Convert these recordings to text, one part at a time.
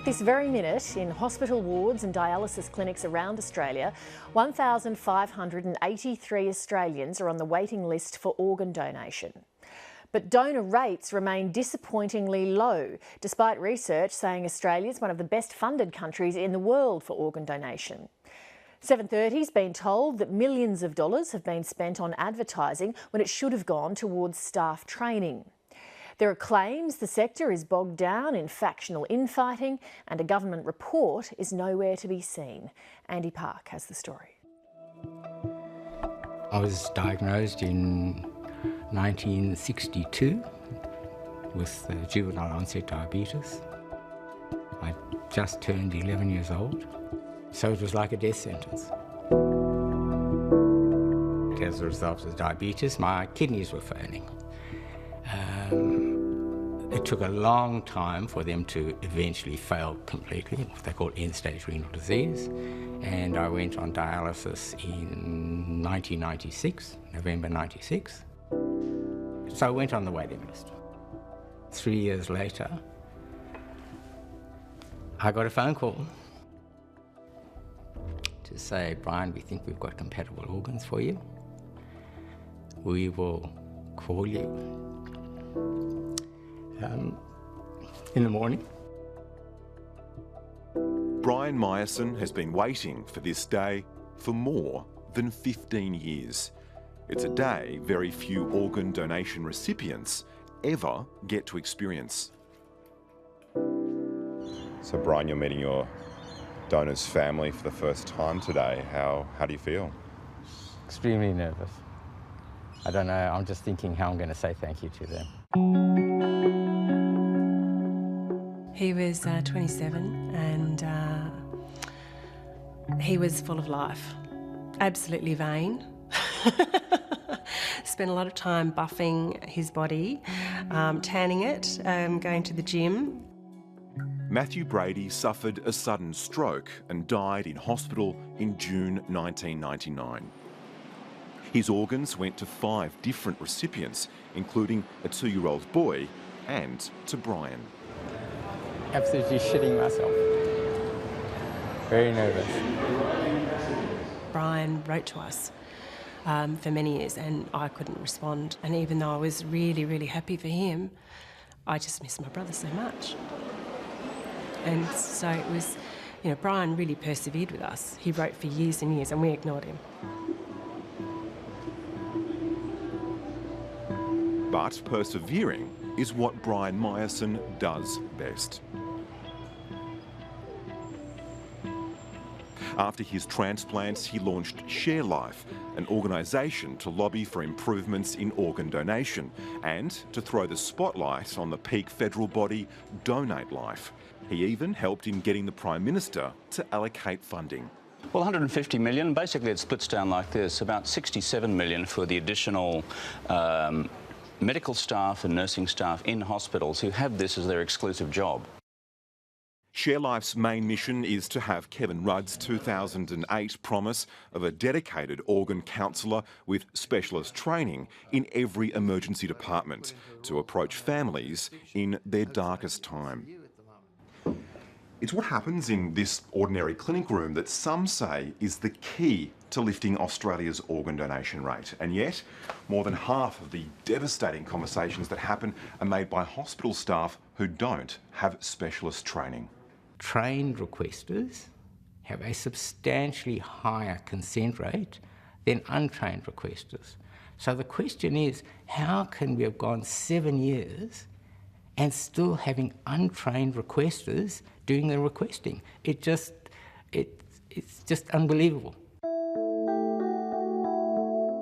At this very minute, in hospital wards and dialysis clinics around Australia, 1,583 Australians are on the waiting list for organ donation. But donor rates remain disappointingly low, despite research saying Australia is one of the best funded countries in the world for organ donation. 730's been told that millions of dollars have been spent on advertising when it should have gone towards staff training. There are claims the sector is bogged down in factional infighting, and a government report is nowhere to be seen. Andy Park has the story. I was diagnosed in 1962 with juvenile onset diabetes. I just turned 11 years old, so it was like a death sentence. As a result of diabetes, my kidneys were failing. It took a long time for them to eventually fail completely, what they call end-stage renal disease, and I went on dialysis in 1996, November 96. So I went on the waiting list. 3 years later, I got a phone call to say, Brian, we think we've got compatible organs for you. We will call you in the morning. Brian Myerson has been waiting for this day for more than 15 years. It's a day very few organ donation recipients ever get to experience. So Brian, you're meeting your donor's family for the first time today. How do you feel? Extremely nervous. I don't know, I'm just thinking how I'm going to say thank you to them. He was 27 and he was full of life, absolutely vain. Spent a lot of time buffing his body, tanning it, going to the gym. Matthew Brady suffered a sudden stroke and died in hospital in June 1999. His organs went to 5 different recipients, including a 2-year-old boy and to Brian. Absolutely shitting myself. Very nervous. Brian wrote to us for many years and I couldn't respond. And even though I was really, really happy for him, I just missed my brother so much. And so it was, you know, Brian really persevered with us. He wrote for years and years and we ignored him. But persevering is what Brian Myerson does best. After his transplants, he launched Share Life, an organisation to lobby for improvements in organ donation and to throw the spotlight on the peak federal body, Donate Life. He even helped in getting the Prime Minister to allocate funding. Well, 150 million, basically it splits down like this, about 67 million for the additional medical staff and nursing staff in hospitals who have this as their exclusive job. Share Life's main mission is to have Kevin Rudd's 2008 promise of a dedicated organ counsellor with specialist training in every emergency department to approach families in their darkest time. It's what happens in this ordinary clinic room that some say is the key to lifting Australia's organ donation rate. And yet, more than half of the devastating conversations that happen are made by hospital staff who don't have specialist training. Trained requesters have a substantially higher consent rate than untrained requesters. So the question is, how can we have gone 7 years and still having untrained requesters doing the requesting? It's just unbelievable.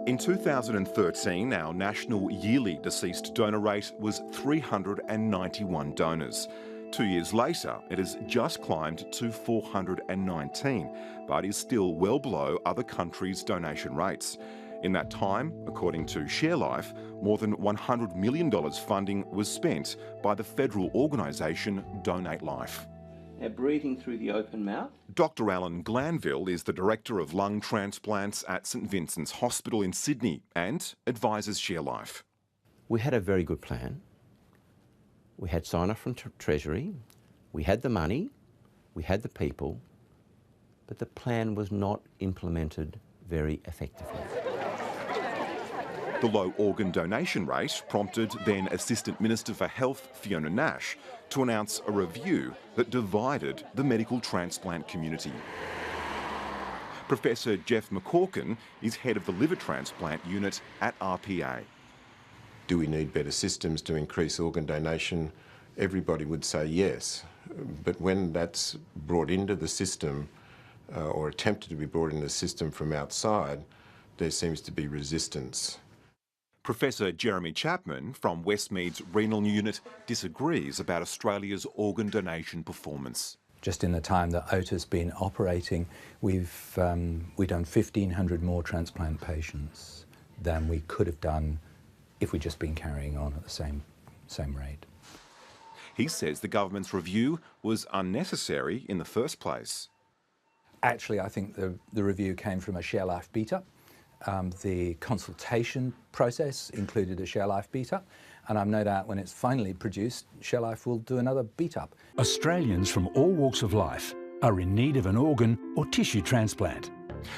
In 2013, our national yearly deceased donor rate was 391 donors. 2 years later, it has just climbed to 419, but is still well below other countries' donation rates. In that time, according to Share Life, more than $100 million funding was spent by the federal organisation Donate Life. Now, breathing through the open mouth. Dr Alan Glanville is the Director of Lung Transplants at St Vincent's Hospital in Sydney and advises Share Life. We had a very good plan. We had sign-off from Treasury. We had the money. We had the people, but the plan was not implemented very effectively. The low organ donation rate prompted then Assistant Minister for Health Fiona Nash to announce a review that divided the medical transplant community. Professor Jeff McCorkin is head of the liver transplant unit at RPA. Do we need better systems to increase organ donation? Everybody would say yes. But when that's brought into the system or attempted to be brought into the system from outside, there seems to be resistance. Professor Jeremy Chapman from Westmead's renal unit disagrees about Australia's organ donation performance. Just in the time that OTA's been operating, we've done 1,500 more transplant patients than we could have done if we'd just been carrying on at the same rate. He says the government's review was unnecessary in the first place. Actually, I think the review came from a share life beta. The consultation process included a share life beta, and I've no doubt when it's finally produced, share life will do another beat up. Australians from all walks of life are in need of an organ or tissue transplant.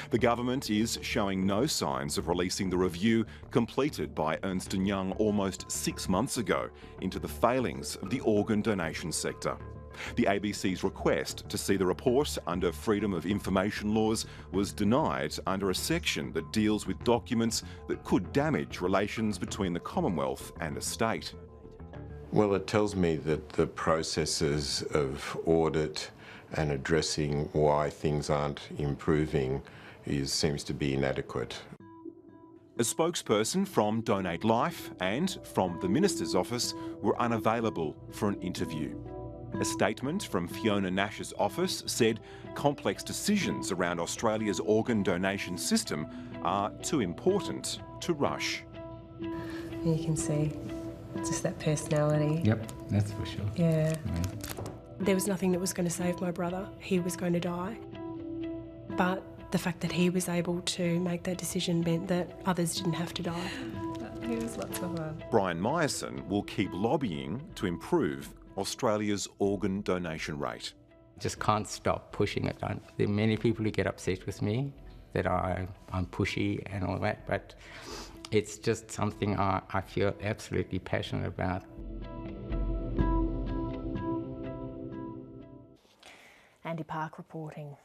The government is showing no signs of releasing the review completed by Ernst & Young almost 6 months ago into the failings of the organ donation sector. The ABC's request to see the report under Freedom of Information laws was denied under a section that deals with documents that could damage relations between the Commonwealth and a state. Well, it tells me that the processes of audit and addressing why things aren't improving seems to be inadequate. A spokesperson from Donate Life and from the Minister's office were unavailable for an interview. A statement from Fiona Nash's office said complex decisions around Australia's organ donation system are too important to rush. You can see just that personality. Yep, that's for sure. Yeah. There was nothing that was going to save my brother. He was going to die. But the fact that he was able to make that decision meant that others didn't have to die. It was lots of fun. Brian Myerson will keep lobbying to improve Australia's organ donation rate. Just can't stop pushing it. There are many people who get upset with me that I'm pushy and all that, but it's just something I feel absolutely passionate about. Andy Park reporting.